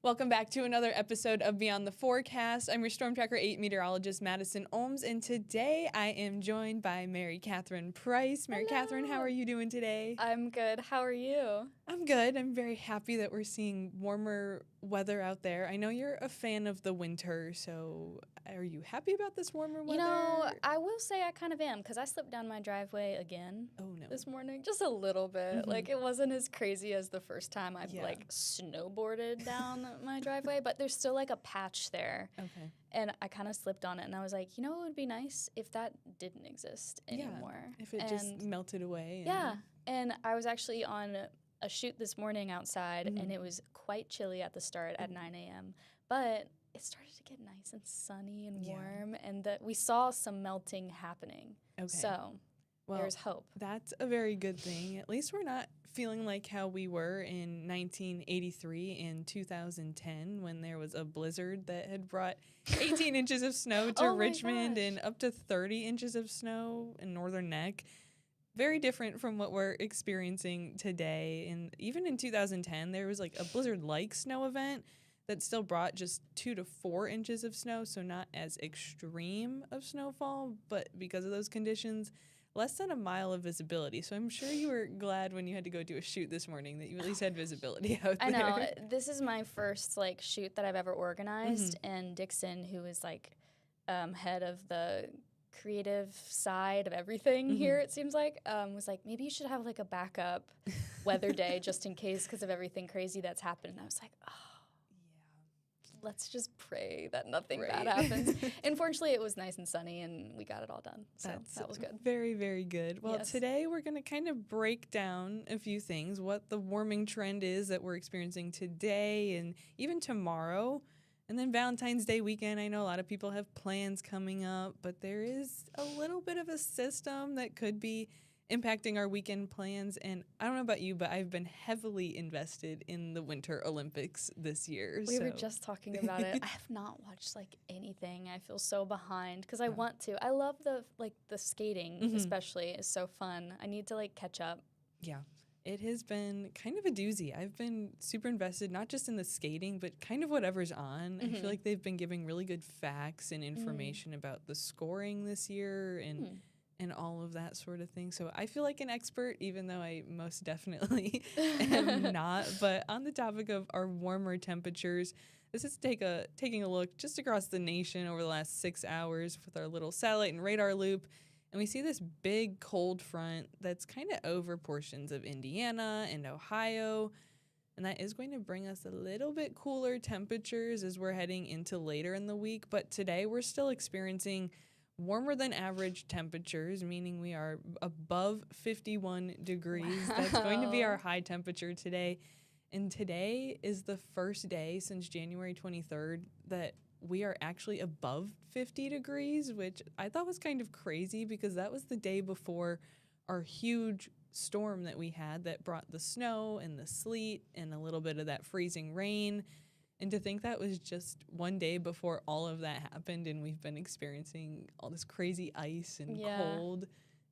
Welcome back to another episode of Beyond the Forecast. I'm your StormTracker 8 meteorologist, Madison Olms, and today I am joined by Mary Catherine Price. Mary Catherine, how are you doing today? I'm good. How are you? I'm good. I'm very happy that we're seeing warmer weather out there. I know you're a fan of the winter, so are you happy about this warmer weather? You know, I will say I kind of am because I slipped down my driveway again this morning, just a little bit. Like, it wasn't as crazy as the first time I snowboarded down my driveway, but there's still like a patch there. Okay. And I kind of slipped on it, and I was like, you know, it would be nice if that didn't exist anymore. Yeah, if it just melted away. Yeah, and I was actually on a shoot this morning outside, and it was quite chilly at the start at 9 a.m., but it started to get nice and sunny and warm, and we saw some melting happening. Okay. So there's hope. That's a very good thing. At least we're not feeling like how we were in 1983 and 2010 when there was a blizzard that had brought 18 inches of snow to Richmond and up to 30 inches of snow in Northern Neck. Very different from what we're experiencing today. And even in 2010, there was like a blizzard-like snow event that still brought just 2 to 4 inches of snow, so not as extreme of snowfall, but because of those conditions, less than a mile of visibility. So I'm sure you were glad when you had to go do a shoot this morning that you at least had visibility out there. I know. This is my first like shoot that I've ever organized, and Dixon, who is like head of the creative side of everything here, it seems like, was like, maybe you should have like a backup weather day just in case because of everything crazy that's happened. And I was like, oh, let's just pray that nothing bad happens. Unfortunately, it was nice and sunny, and we got it all done. So that was good. Very, very good. Well, today we're going to kind of break down a few things, what the warming trend is that we're experiencing today and even tomorrow. And then Valentine's Day weekend, I know a lot of people have plans coming up, but there is a little bit of a system that could be impacting our weekend plans. And I don't know about you, but I've been heavily invested in the Winter Olympics this year. We were just talking about it. I have not watched like anything. I feel so behind because I want to. I love the skating, especially, is so fun. I need to like catch up. Yeah. It has been kind of a doozy. I've been super invested, not just in the skating, but kind of whatever's on. I feel like they've been giving really good facts and information about the scoring this year and all of that sort of thing. So I feel like an expert, even though I most definitely am not. But on the topic of our warmer temperatures, this is taking a look just across the nation over the last 6 hours with our little satellite and radar loop. And we see this big cold front that's kind of over portions of Indiana and Ohio. And that is going to bring us a little bit cooler temperatures as we're heading into later in the week. But today we're still experiencing warmer than average temperatures, meaning we are above 51 degrees. Wow. That's going to be our high temperature today. And today is the first day since January 23rd that we are actually above 50 degrees, which I thought was kind of crazy because that was the day before our huge storm that we had that brought the snow and the sleet and a little bit of that freezing rain. And to think that was just one day before all of that happened and we've been experiencing all this crazy ice and cold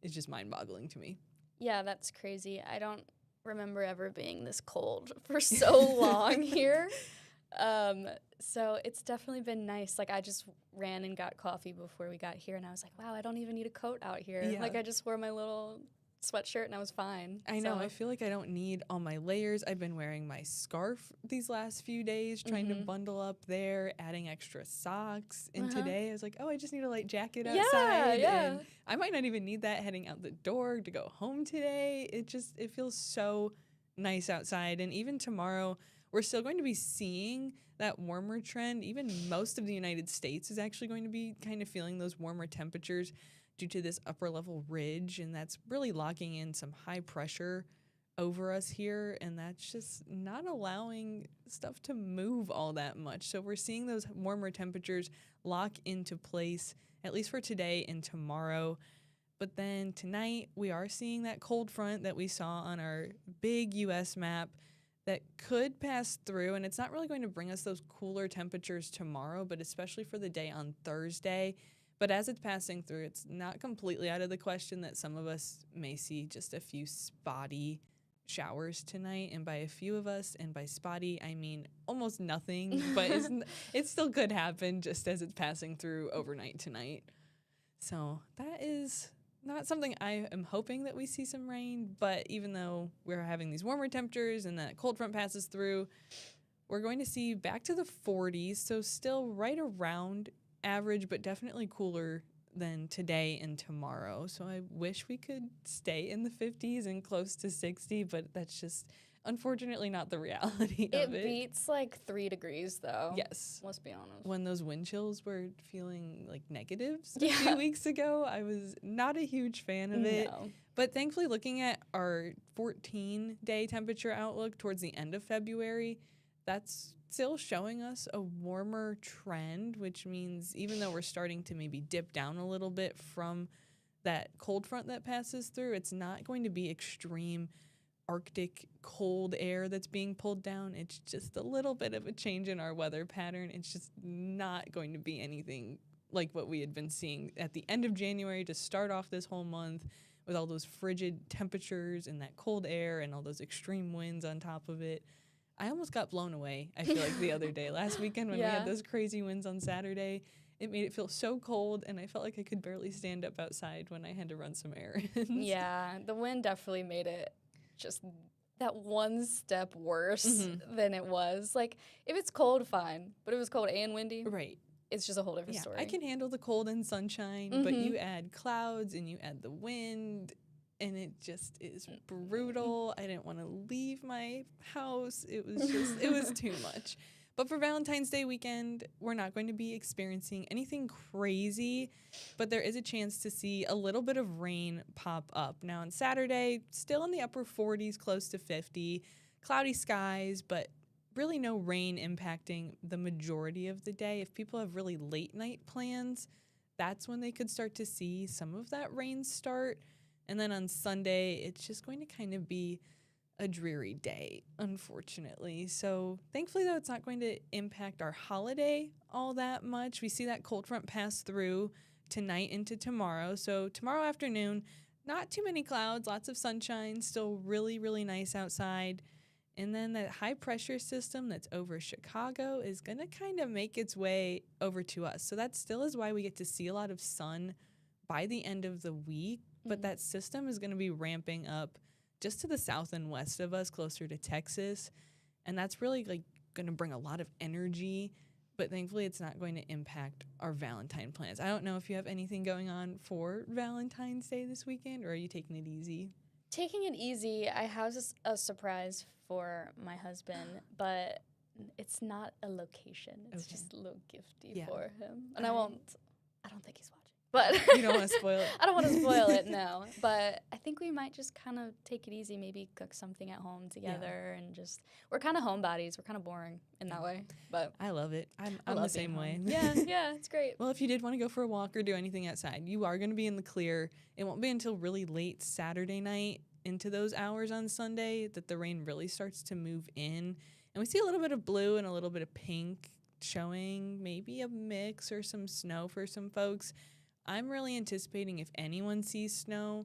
is just mind-boggling to me. Yeah, that's crazy. I don't remember ever being this cold for so long here. So it's definitely been nice. Like, I just ran and got coffee before we got here, and I was like, wow, I don't even need a coat out here. Yeah. Like, I just wore my little sweatshirt, and I was fine. I know. I feel like I don't need all my layers. I've been wearing my scarf these last few days, trying to bundle up there, adding extra socks. And today I was like, oh, I just need a light jacket outside. Yeah. And I might not even need that heading out the door to go home today. It feels so nice outside. And even tomorrow, we're still going to be seeing that warmer trend. Even most of the United States is actually going to be kind of feeling those warmer temperatures due to this upper level ridge, and that's really locking in some high pressure over us here, and that's just not allowing stuff to move all that much. So we're seeing those warmer temperatures lock into place, at least for today and tomorrow. But then tonight, we are seeing that cold front that we saw on our big U.S. map that could pass through, and it's not really going to bring us those cooler temperatures tomorrow, but especially for the day on Thursday. But as it's passing through, it's not completely out of the question that some of us may see just a few spotty showers tonight, and by a few of us, and by spotty, I mean almost nothing, but it still could happen just as it's passing through overnight tonight. So that is not something I am hoping that we see some rain, but even though we're having these warmer temperatures and that cold front passes through, we're going to see back to the 40s, so still right around average, but definitely cooler than today and tomorrow. So I wish we could stay in the 50s and close to 60, but that's just unfortunately not the reality of it. It beats like 3 degrees though. Yes. Let's be honest. When those wind chills were feeling like negatives a few weeks ago, I was not a huge fan of it. No. But thankfully, looking at our 14-day temperature outlook towards the end of February, that's still showing us a warmer trend, which means even though we're starting to maybe dip down a little bit from that cold front that passes through, it's not going to be extreme Arctic cold air that's being pulled down. It's just a little bit of a change in our weather pattern. It's just not going to be anything like what we had been seeing at the end of January to start off this whole month with all those frigid temperatures and that cold air and all those extreme winds on top of it. I almost got blown away, I feel like, the other day. Last weekend when we had those crazy winds on Saturday, it made it feel so cold, and I felt like I could barely stand up outside when I had to run some errands. Yeah, the wind definitely made it just that one step worse than it was. Like, if it's cold, fine, but if it's cold and windy, right, it's just a whole different story. I can handle the cold and sunshine, but you add clouds and you add the wind, and it just is brutal. I didn't want to leave my house. It was too much. But for Valentine's Day weekend, we're not going to be experiencing anything crazy, but there is a chance to see a little bit of rain pop up. Now on Saturday, still in the upper 40s, close to 50, cloudy skies, but really no rain impacting the majority of the day. If people have really late night plans, that's when they could start to see some of that rain start. And then on Sunday, it's just going to kind of be a dreary day, unfortunately. So thankfully, though, it's not going to impact our holiday all that much. We see that cold front pass through tonight into tomorrow. So tomorrow afternoon, not too many clouds, lots of sunshine, still really, really nice outside. And then that high pressure system that's over Chicago is going to kind of make its way over to us. So that still is why we get to see a lot of sun by the end of the week. But that system is going to be ramping up just to the south and west of us, closer to Texas. And that's really like going to bring a lot of energy. But thankfully, it's not going to impact our Valentine plans. I don't know if you have anything going on for Valentine's Day this weekend, or are you taking it easy? Taking it easy. I have a surprise for my husband, but it's not a location. It's just a little gifty for him. And I don't think he's watching. But you don't want to spoil it. I don't want to spoil it, no. But I think we might just kind of take it easy, maybe cook something at home together, and just, we're kind of homebodies. We're kind of boring in that way. But I love it. I'm the same way. Yeah, it's great. Well, if you did want to go for a walk or do anything outside, you are going to be in the clear. It won't be until really late Saturday night into those hours on Sunday that the rain really starts to move in. And we see a little bit of blue and a little bit of pink showing, maybe a mix or some snow for some folks. I'm really anticipating if anyone sees snow,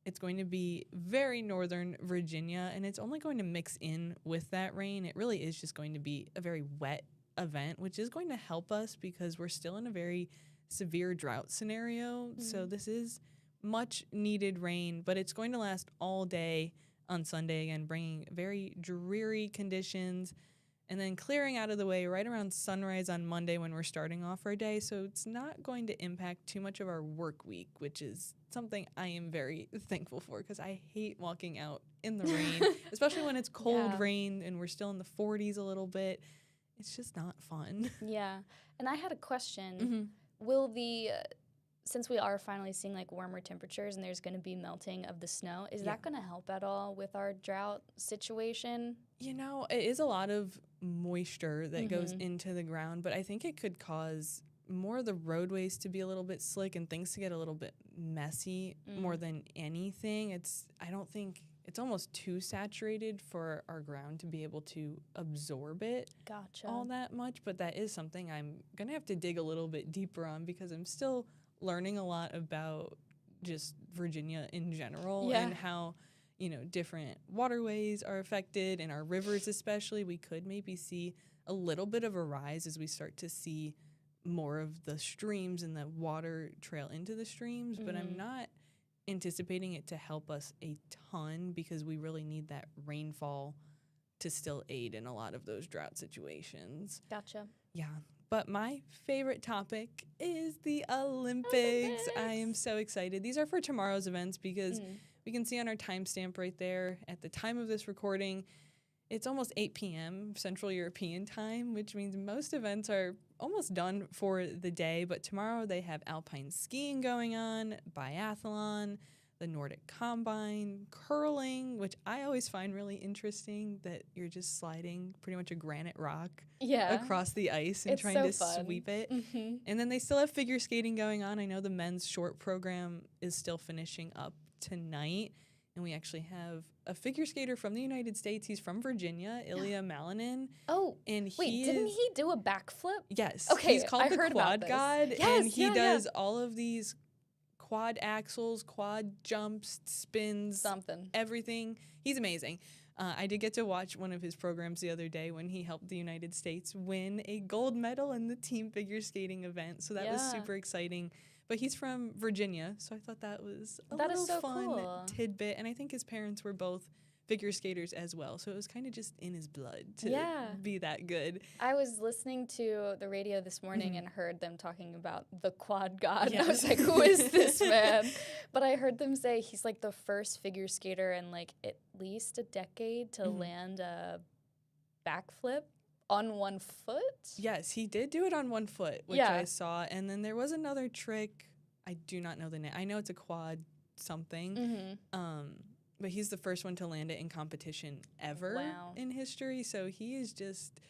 it's going to be very northern Virginia, and it's only going to mix in with that rain. It really is just going to be a very wet event, which is going to help us because we're still in a very severe drought scenario. So this is much needed rain, but it's going to last all day on Sunday, again, bringing very dreary conditions, and then clearing out of the way right around sunrise on Monday when we're starting off our day. So it's not going to impact too much of our work week, which is something I am very thankful for because I hate walking out in the rain, especially when it's cold rain and we're still in the 40s a little bit. It's just not fun. Yeah. And I had a question. Will since we are finally seeing like warmer temperatures and there's going to be melting of the snow, is that going to help at all with our drought situation? You know, it is a lot of moisture that goes into the ground, but I think it could cause more of the roadways to be a little bit slick and things to get a little bit messy more than anything. I don't think it's almost too saturated for our ground to be able to absorb it all that much, but that is something I'm going to have to dig a little bit deeper on because I'm still learning a lot about just Virginia in general and how, different waterways are affected, and our rivers especially, we could maybe see a little bit of a rise as we start to see more of the streams and the water trail into the streams. But I'm not anticipating it to help us a ton because we really need that rainfall to still aid in a lot of those drought situations. Gotcha. Yeah. But my favorite topic is the Olympics. I am so excited. These are for tomorrow's events because we can see on our timestamp right there at the time of this recording, it's almost 8 p.m. Central European time, which means most events are almost done for the day. But tomorrow they have alpine skiing going on, biathlon, the Nordic Combine, curling, which I always find really interesting that you're just sliding pretty much a granite rock across the ice and trying to sweep it. And then they still have figure skating going on. I know the men's short program is still finishing up tonight. And we actually have a figure skater from the United States. He's from Virginia, Ilya Malinin. Oh, and wait, didn't he do a backflip? Yes. Okay, he's called I the heard Quad about God, this. and he does all of these quad axles, quad jumps, spins, everything. He's amazing. I did get to watch one of his programs the other day when he helped the United States win a gold medal in the team figure skating event. So that was super exciting. But he's from Virginia, so I thought that was a little fun tidbit. And I think his parents were both figure skaters as well, so it was kind of just in his blood to be that good. I was listening to the radio this morning and heard them talking about the Quad God. And I was like, who is this man? But I heard them say he's like the first figure skater in like at least a decade to land a backflip on one foot? Yes, he did do it on one foot, which I saw. And then there was another trick. I do not know the name. I know it's a quad something. But he's the first one to land it in competition ever in history. So he is just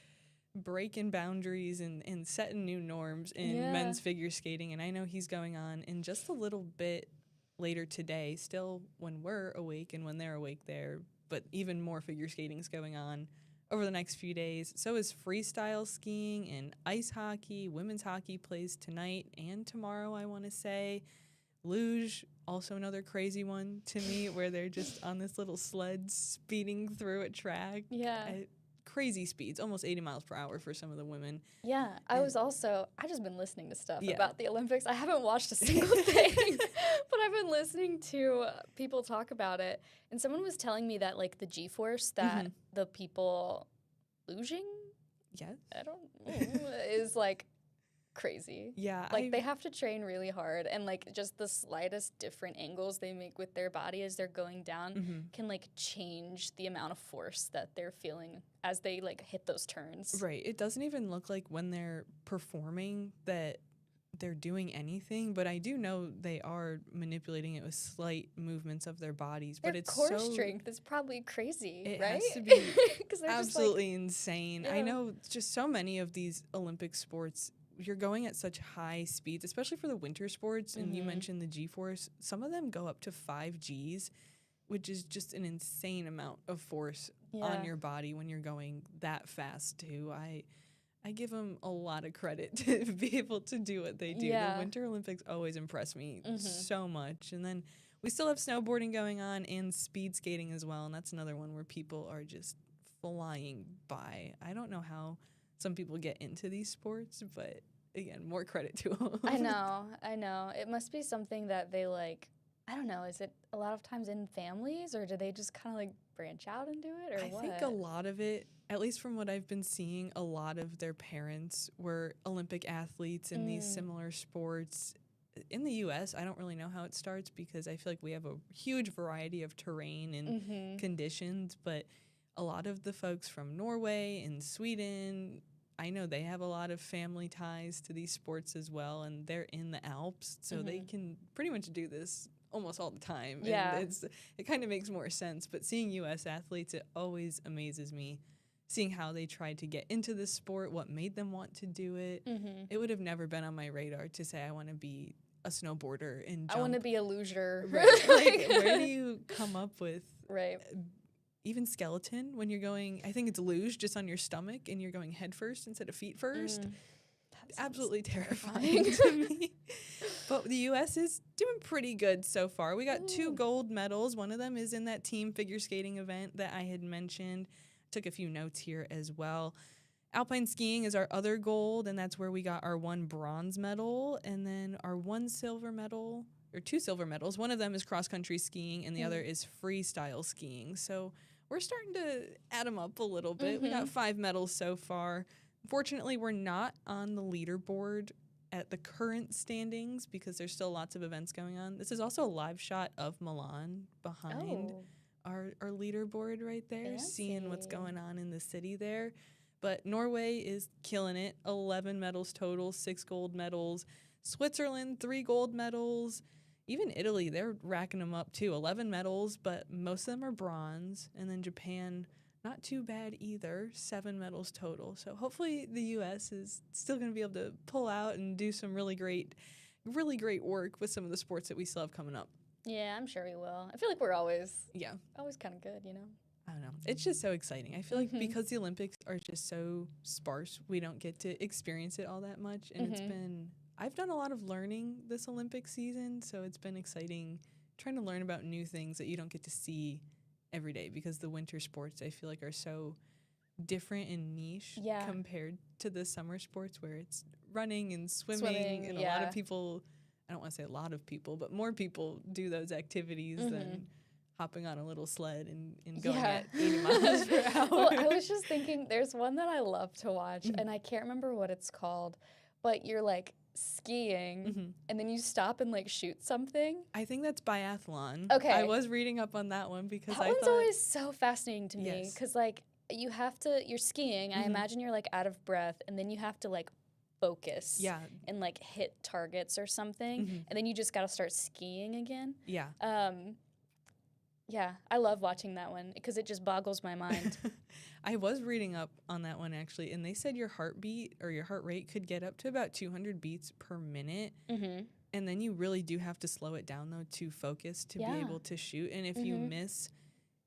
breaking boundaries and setting new norms in men's figure skating. And I know he's going on in just a little bit later today, still when we're awake and when they're awake there. But even more figure skating's going on over the next few days. So is freestyle skiing and ice hockey. Women's hockey plays tonight and tomorrow, I want to say. Luge, also another crazy one to me, where they're just on this little sled speeding through a track. At crazy speeds, almost 80 miles per hour for some of the women. I've just been listening to stuff about the Olympics. I haven't watched a single thing, but I've been listening to people talk about it. And someone was telling me that like the G-force that the people luging, I don't know, is like crazy. Like they have to train really hard, and like just the slightest different angles they make with their body as they're going down can like change the amount of force that they're feeling as they like hit those turns. Right. It doesn't even look like when they're performing that they're doing anything, but I do know they are manipulating it with slight movements of their bodies. Their but it's core strength is probably crazy, right? It has to be absolutely insane. I know just so many of these Olympic sports, you're going at such high speeds, especially for the winter sports. And you mentioned the G-force. Some of them go up to 5 Gs, which is just an insane amount of force on your body when you're going that fast too. I give them a lot of credit to be able to do what they do. The Winter Olympics always impress me so much. And then we still have snowboarding going on and speed skating as well. And that's another one where people are just flying by. I don't know how some people get into these sports, but again, more credit to them. I know. It must be something that they like, I don't know, is it a lot of times in families, or do they just kind of like branch out and do it, or what? I think a lot of it, at least from what I've been seeing, a lot of their parents were Olympic athletes in these similar sports. In the U.S., I don't really know how it starts because I feel like we have a huge variety of terrain and conditions, but a lot of the folks from Norway and Sweden, I know they have a lot of family ties to these sports as well, and they're in the Alps, so they can pretty much do this almost all the time. And it kind of makes more sense. But seeing U.S. athletes, it always amazes me, seeing how they tried to get into this sport, what made them want to do it. It would have never been on my radar to say I want to be a snowboarder and jump. I want to be a luger. Right. Like, where do you come up with even skeleton when you're going, I think it's luge, just on your stomach, and you're going head first instead of feet first? Absolutely terrifying to me. But the U.S. is doing pretty good so far. We got 2 gold medals. One of them is in that team figure skating event that I had mentioned. Took a few notes here as well. Alpine skiing is our other gold, and that's where we got our 1 bronze medal, and then our 1 silver medal, or 2 silver medals. One of them is cross-country skiing, and the other is freestyle skiing. So we're starting to add them up a little bit. We got 5 medals so far. Unfortunately, we're not on the leaderboard at the current standings because there's still lots of events going on. This is also a live shot of Milan behind our leaderboard right there, seeing what's going on in the city there. But Norway is killing it. 11 medals total, 6 gold medals. Switzerland, 3 gold medals. Even Italy, they're racking them up too. 11 medals, but most of them are bronze. And then Japan, not too bad either. 7 medals total. So hopefully the U.S. is still going to be able to pull out and do some really great work with some of the sports that we still have coming up. Yeah, I'm sure we will. I feel like we're always kind of good, I don't know. It's just so exciting. I feel like because the Olympics are just so sparse, we don't get to experience it all that much. And I've done a lot of learning this Olympic season, so it's been exciting trying to learn about new things that you don't get to see every day because the winter sports, I feel like, are so different and niche compared to the summer sports where it's running and swimming and a lot of people, I don't want to say a lot of people, but more people do those activities than hopping on a little sled and going at 80 miles per hour. Well, I was just thinking, there's one that I love to watch, and I can't remember what it's called, but you're like skiing, and then you stop and like shoot something. I think that's biathlon. Okay. I was reading up on that one because that one's always so fascinating to me because like you're skiing. I imagine you're like out of breath, and then you have to like focus and like hit targets or something, and then you just got to start skiing again. Yeah, I love watching that one because it just boggles my mind. I was reading up on that one actually, and they said your heartbeat or your heart rate could get up to about 200 beats per minute. And then you really do have to slow it down though to focus to be able to shoot. And if you miss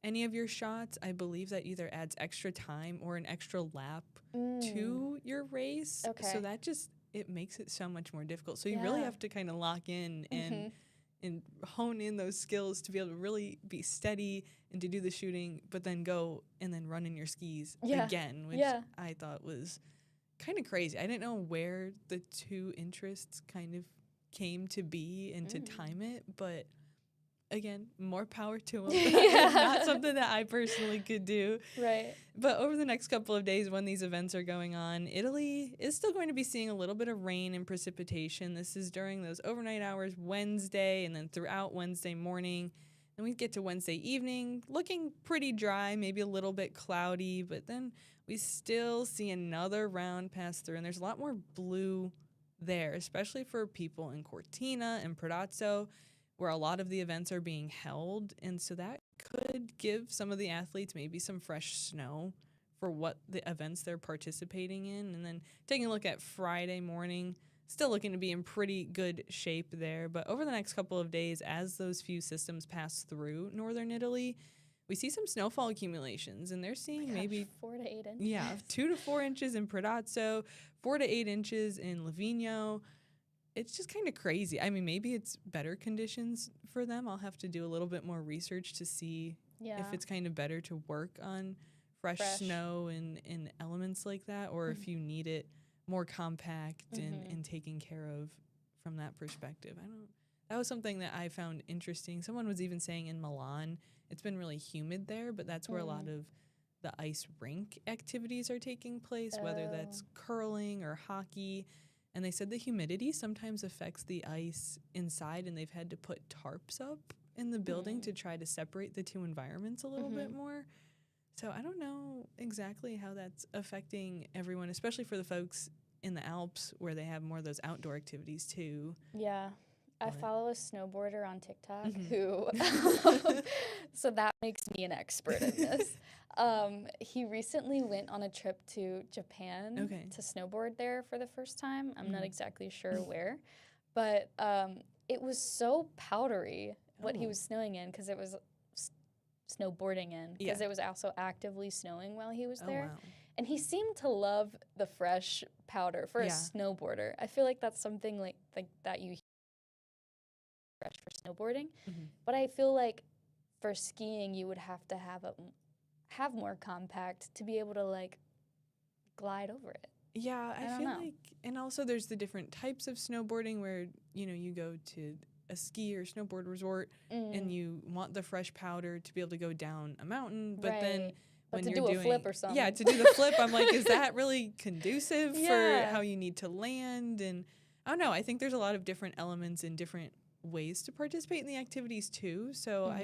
any of your shots, I believe that either adds extra time or an extra lap to your race. So that just, it makes it so much more difficult. So you really have to kind of lock in and hone in those skills to be able to really be steady and to do the shooting, but then go and then run in your skis again, which I thought was kind of crazy. I didn't know where the 2 interests kind of came to be and to time it, but again, more power to them. It's not something that I personally could do. Right. But over the next couple of days when these events are going on, Italy is still going to be seeing a little bit of rain and precipitation. This is during those overnight hours Wednesday and then throughout Wednesday morning. Then we get to Wednesday evening, looking pretty dry, maybe a little bit cloudy, but then we still see another round pass through, and there's a lot more blue there, especially for people in Cortina and Predazzo, where a lot of the events are being held. And so that could give some of the athletes maybe some fresh snow for what the events they're participating in. And then taking a look at Friday morning, still looking to be in pretty good shape there. But over the next couple of days, as those few systems pass through northern Italy, we see some snowfall accumulations, and they're seeing maybe 4 to 8 inches. Yeah, 2 to 4 inches in Predazzo, 4 to 8 inches in Livigno. It's just kind of crazy. I mean, maybe it's better conditions for them. I'll have to do a little bit more research to see if it's kind of better to work on fresh snow and elements like that, or if you need it more compact and taken care of from that perspective. That was something that I found interesting. Someone was even saying in Milan, it's been really humid there, but that's where a lot of the ice rink activities are taking place, whether that's curling or hockey. And they said the humidity sometimes affects the ice inside, and they've had to put tarps up in the building to try to separate the 2 environments a little bit more. So I don't know exactly how that's affecting everyone, especially for the folks in the Alps where they have more of those outdoor activities too. Yeah. I follow a snowboarder on TikTok who, so that makes me an expert in this. He recently went on a trip to Japan to snowboard there for the first time. I'm not exactly sure where, but it was so powdery what he was snowing in because it was snowboarding in because it was also actively snowing while he was there. Wow. And he seemed to love the fresh powder for a snowboarder. I feel like that's something like that you snowboarding. But I feel like for skiing, you would have to have more compact to be able to like glide over it. Yeah, I feel like, and also there's the different types of snowboarding where, you know, you go to a ski or snowboard resort and you want the fresh powder to be able to go down a mountain, but then when you're doing a flip or something. Yeah, to do the flip, I'm like, is that really conducive for how you need to land? And I don't know, I think there's a lot of different elements and different ways to participate in the activities too. So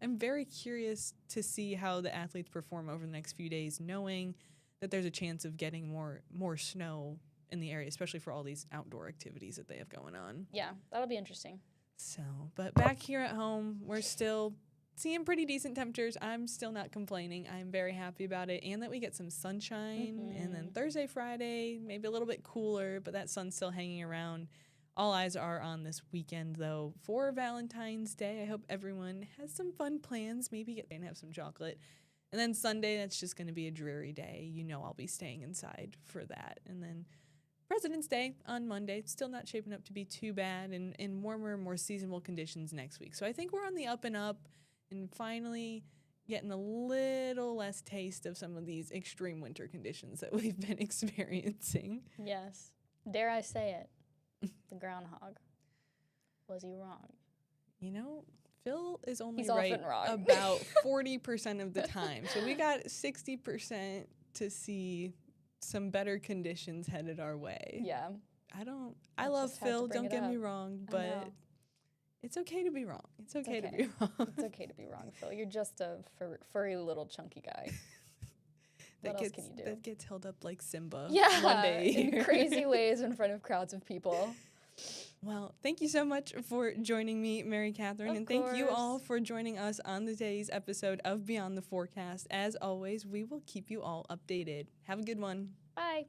I'm very curious to see how the athletes perform over the next few days, knowing that there's a chance of getting more snow in the area, especially for all these outdoor activities that they have going on. Yeah, that'll be interesting. So, but back here at home, we're still seeing pretty decent temperatures. I'm still not complaining. I'm very happy about it, and that we get some sunshine. And then Thursday, Friday, maybe a little bit cooler, but that sun's still hanging around. All eyes are on this weekend, though, for Valentine's Day. I hope everyone has some fun plans, maybe get and have some chocolate. And then Sunday, that's just going to be a dreary day. You know I'll be staying inside for that. And then President's Day on Monday. It's still not shaping up to be too bad, and in warmer, more seasonable conditions next week. So I think we're on the up and up and finally getting a little less taste of some of these extreme winter conditions that we've been experiencing. Yes. Dare I say it? The groundhog. Was he wrong? You know, Phil is only He's right often wrong. about 40% of the time. So we got 60% to see some better conditions headed our way. Yeah. I love Phil, don't get me wrong, but it's okay to be wrong. It's okay to be wrong. It's okay to be wrong, Phil. You're just a furry little chunky guy. What else can you do? That gets held up like Simba one day. In crazy ways in front of crowds of people. Well, thank you so much for joining me, Mary Catherine, and thank you all for joining us on today's episode of Beyond the Forecast. As always, we will keep you all updated. Have a good one. Bye.